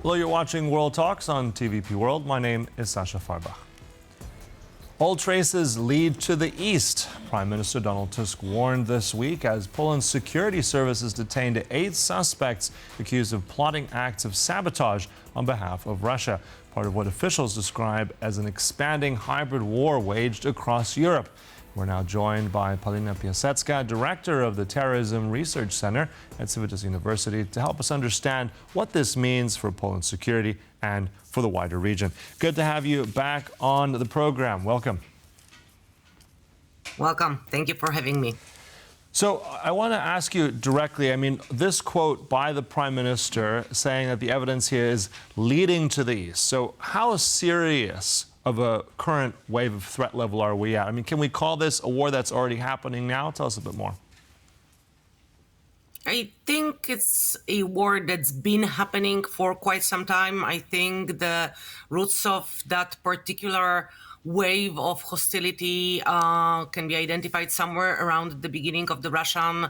Hello, you're watching World Talks on TVP World. My name is Sasha Farbach. All traces lead to the east. Prime Minister Donald Tusk warned this week as Poland's security services detained 8 suspects accused of plotting acts of sabotage on behalf of Russia, part of what officials describe as an expanding hybrid war waged across Europe. We're now joined by Paulina Piasecka, director of the Terrorism Research Center at Civitas University, to help us understand what this means for Poland's security and for the wider region. Good to have you back on the program. Welcome. Welcome. Thank you for having me. So I want to ask you directly, this quote by the Prime Minister saying that the evidence here is leading to the east. So how serious of a current wave of threat level are we at? Can we call this a war that's already happening now? Tell us a bit more. I think it's a war that's been happening for quite some time. I think the roots of that particular wave of hostility can be identified somewhere around the beginning of the Russian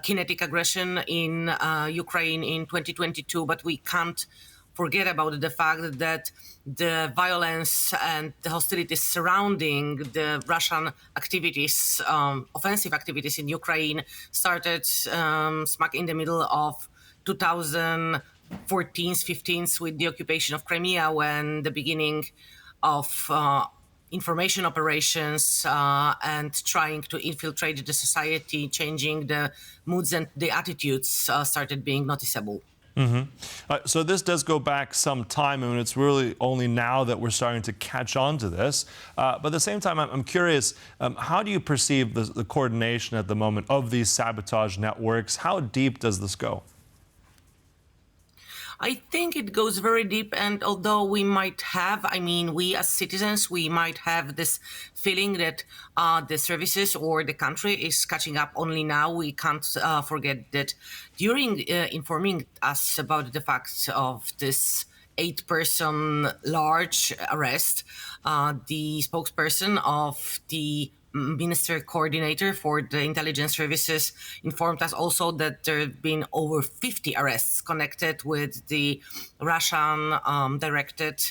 kinetic aggression in Ukraine in 2022, but we can't forget about the fact that the violence and the hostilities surrounding the Russian activities, offensive activities in Ukraine, started smack in the middle of 2014-15 with the occupation of Crimea, when the beginning of information operations and trying to infiltrate the society, changing the moods and the attitudes started being noticeable. So this does go back some time, and it's really only now that we're starting to catch on to this. But at the same time, I'm curious, how do you perceive the coordination at the moment of these sabotage networks? How deep does this go? I think it goes very deep, and although we might have, we as citizens, we might have this feeling that the services or the country is catching up only now, we can't forget that during informing us about the facts of this 8-person large arrest, the spokesperson of the Minister coordinator for the intelligence services informed us also that there have been over 50 arrests connected with the Russian directed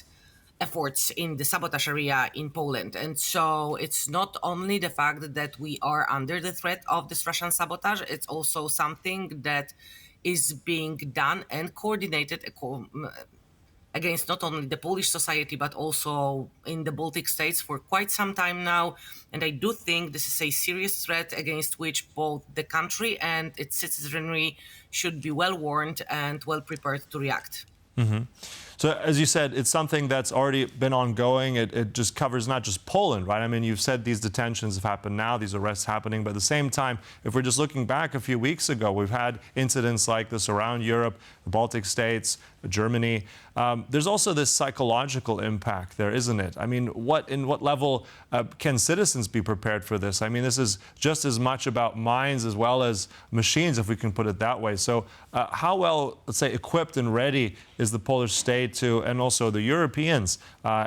efforts in the sabotage area in Poland. And so it's not only the fact that we are under the threat of this Russian sabotage, it's also something that is being done and coordinated against not only the Polish society, but also in the Baltic states for quite some time now. And I do think this is a serious threat against which both the country and its citizenry should be well warned and well prepared to react. So, as you said, it's something that's already been ongoing. It just covers not just Poland, right? You've said these detentions have happened now, these arrests happening, but at the same time, if we're just looking back a few weeks ago, we've had incidents like this around Europe, the Baltic states, Germany. There's also this psychological impact there, isn't it? In what level can citizens be prepared for this? This is just as much about minds as well as machines, if we can put it that way. So how well, let's say, equipped and ready is the Polish state to, and also the Europeans,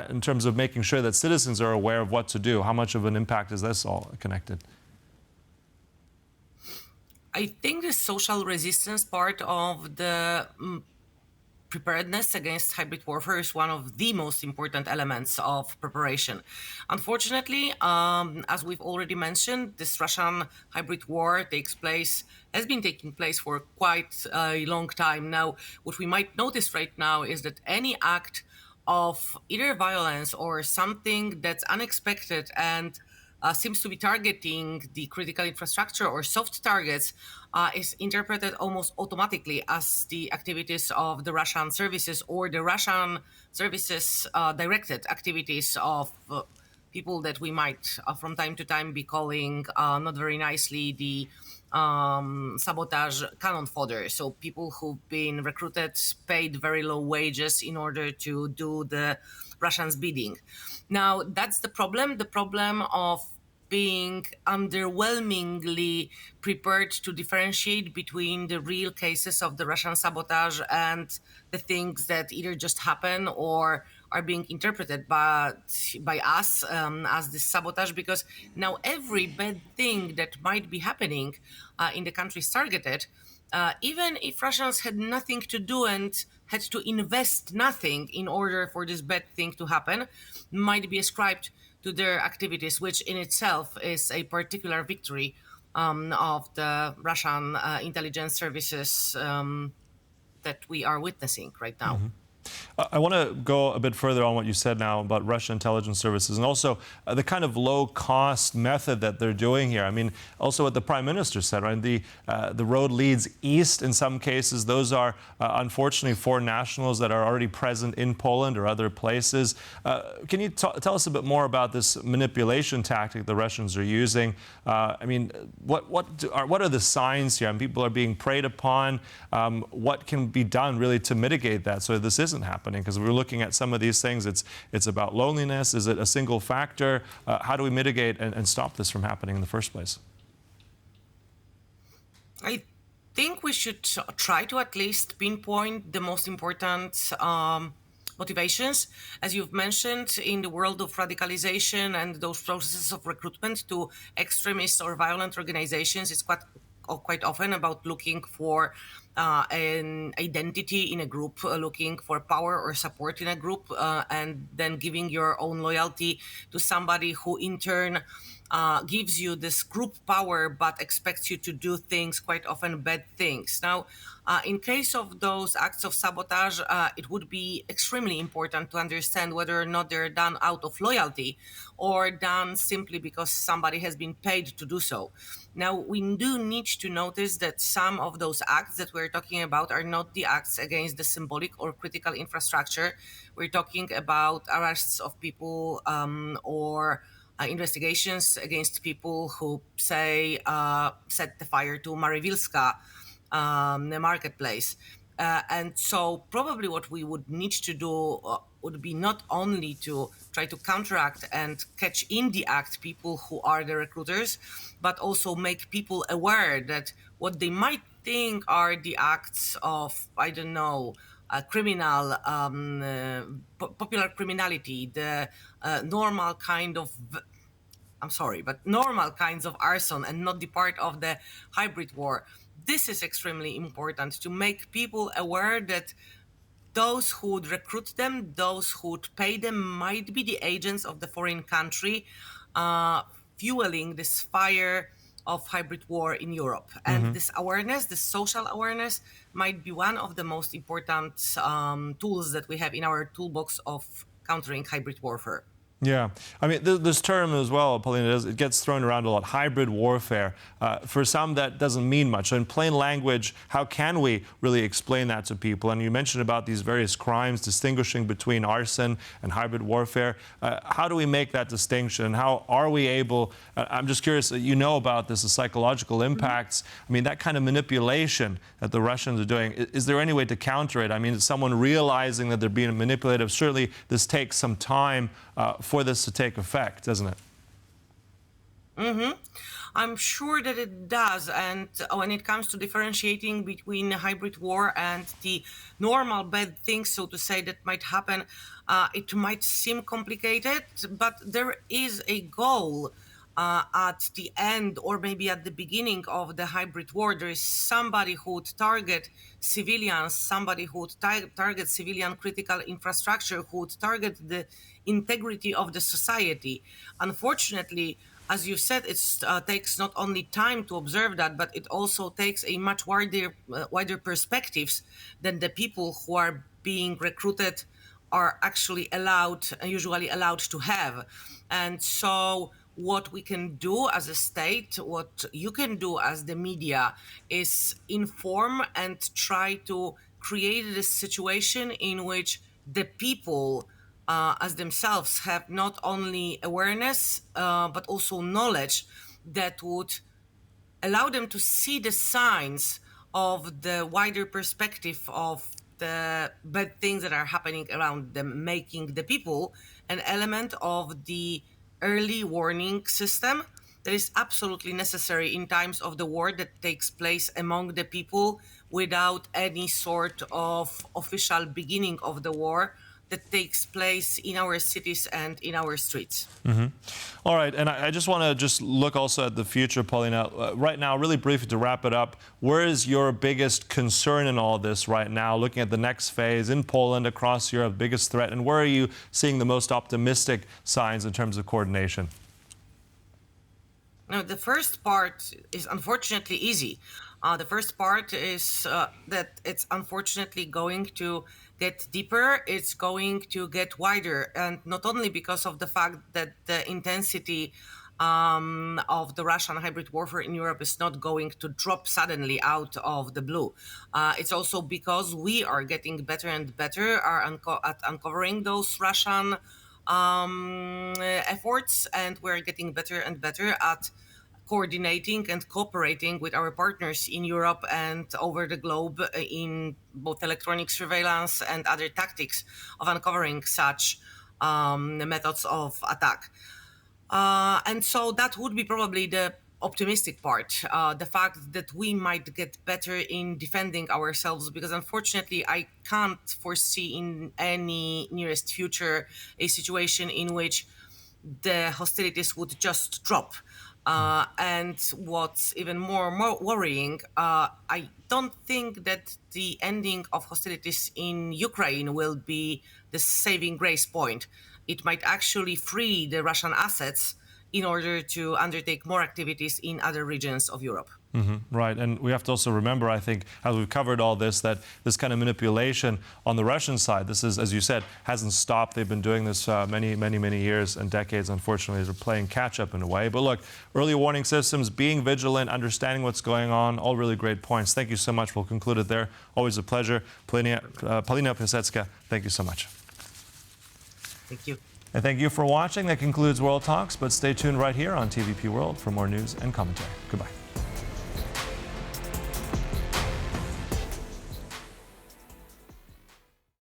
in terms of making sure that citizens are aware of what to do? How much of an impact is this all connected? I think the social resistance part of the preparedness against hybrid warfare is one of the most important elements of preparation. Unfortunately, as we've already mentioned, this Russian hybrid war has been taking place for quite a long time now. What we might notice right now is that any act of either violence or something that's unexpected and seems to be targeting the critical infrastructure or soft targets is interpreted almost automatically as the activities of the Russian services or the Russian services directed activities of people that we might from time to time be calling not very nicely the sabotage cannon fodder. So people who've been recruited, paid very low wages in order to do the Russians' bidding. Now, that's the problem of being underwhelmingly prepared to differentiate between the real cases of the Russian sabotage and the things that either just happen or are being interpreted by us as this sabotage, because now every bad thing that might be happening in the countries targeted Even if Russians had nothing to do and had to invest nothing in order for this bad thing to happen, might be ascribed to their activities, which in itself is a particular victory of the Russian intelligence services that we are witnessing right now. I want to go a bit further on what you said now about Russian intelligence services and also the kind of low-cost method that they're doing here. I mean, also what the Prime Minister said, right? The road leads east in some cases. Those are, unfortunately, foreign nationals that are already present in Poland or other places. Can you tell us a bit more about this manipulation tactic the Russians are using? I mean, what are the signs here? I mean, people are being preyed upon. What can be done really to mitigate that so this isn't happening? Because we're looking at some of these things. It's about loneliness. Is it a single factor? How do we mitigate and stop this from happening in the first place? I think we should try to at least pinpoint the most important motivations. As you've mentioned, in the world of radicalization and those processes of recruitment to extremist or violent organizations, it's quite often about looking for an identity in a group, looking for power or support in a group, and then giving your own loyalty to somebody who in turn gives you this group power but expects you to do things, quite often bad things. Now, in case of those acts of sabotage, it would be extremely important to understand whether or not they're done out of loyalty or done simply because somebody has been paid to do so. Now, we do need to notice that some of those acts that we're talking about are not the acts against the symbolic or critical infrastructure. We're talking about arrests of people or investigations against people who, say, set the fire to Marivilska, the marketplace. And so probably what we would need to do would be not only to try to counteract and catch in the act people who are the recruiters, but also make people aware that what they might think are the acts of, I don't know, criminal, popular criminality, the normal kind of I'm sorry, but normal kinds of arson and not the part of the hybrid war. This is extremely important to make people aware that those who would recruit them, those who would pay them, might be the agents of the foreign country fueling this fire of hybrid war in Europe. And this awareness, this social awareness, might be one of the most important tools that we have in our toolbox of countering hybrid warfare. Yeah, I mean, this term as well, Paulina, it gets thrown around a lot, hybrid warfare. For some, that doesn't mean much. So in plain language, how can we really explain that to people? And you mentioned about these various crimes, distinguishing between arson and hybrid warfare. How do we make that distinction? How are we able, I'm just curious, you know about this, the psychological impacts. I mean, that kind of manipulation that the Russians are doing, is there any way to counter it? I mean, is someone realizing that they're being manipulative? Certainly, this takes some time for this to take effect, doesn't it? I'm sure that it does. And when it comes to differentiating between hybrid war and the normal bad things, so to say, that might happen, it might seem complicated, but there is a goal at the end or maybe at the beginning of the hybrid war. There is somebody who would target civilians, somebody who would target civilian critical infrastructure, who would target the integrity of the society. Unfortunately, as you said, it takes not only time to observe that, but it also takes a much wider perspectives than the people who are being recruited are actually usually allowed to have. And so what we can do as a state, what you can do as the media, is inform and try to create this situation in which the people as themselves have not only awareness but also knowledge that would allow them to see the signs of the wider perspective of the bad things that are happening around them, making the people an element of the early warning system that is absolutely necessary in times of the war that takes place among the people without any sort of official beginning of the war that takes place in our cities and in our streets. All right, and I just want to just look also at the future, Paulina. Right now, really briefly to wrap it up, where is your biggest concern in all this right now, looking at the next phase in Poland, across Europe, biggest threat, and where are you seeing the most optimistic signs in terms of coordination? Now, the first part is unfortunately easy. The first part is that it's unfortunately going to get deeper, it's going to get wider, and not only because of the fact that the intensity of the Russian hybrid warfare in Europe is not going to drop suddenly out of the blue. It's also because we are getting better and better at uncovering those Russian efforts, and we're getting better and better at coordinating and cooperating with our partners in Europe and over the globe in both electronic surveillance and other tactics of uncovering such methods of attack. And so that would be probably the optimistic part, the fact that we might get better in defending ourselves, because unfortunately I can't foresee in any nearest future a situation in which the hostilities would just drop. And what's even more worrying, I don't think that the ending of hostilities in Ukraine will be the saving grace point. It might actually free the Russian assets in order to undertake more activities in other regions of Europe. Right, and we have to also remember, I think, as we've covered all this, that this kind of manipulation on the Russian side, this is, as you said, hasn't stopped. They've been doing this many years and decades, unfortunately. They're playing catch-up in a way. But look, early warning systems, being vigilant, understanding what's going on, all really great points. Thank you so much. We'll conclude it there. Always a pleasure. Paulina Piasecka, thank you so much. Thank you. And thank you for watching. That concludes World Talks, but stay tuned right here on TVP World for more news and commentary. Goodbye.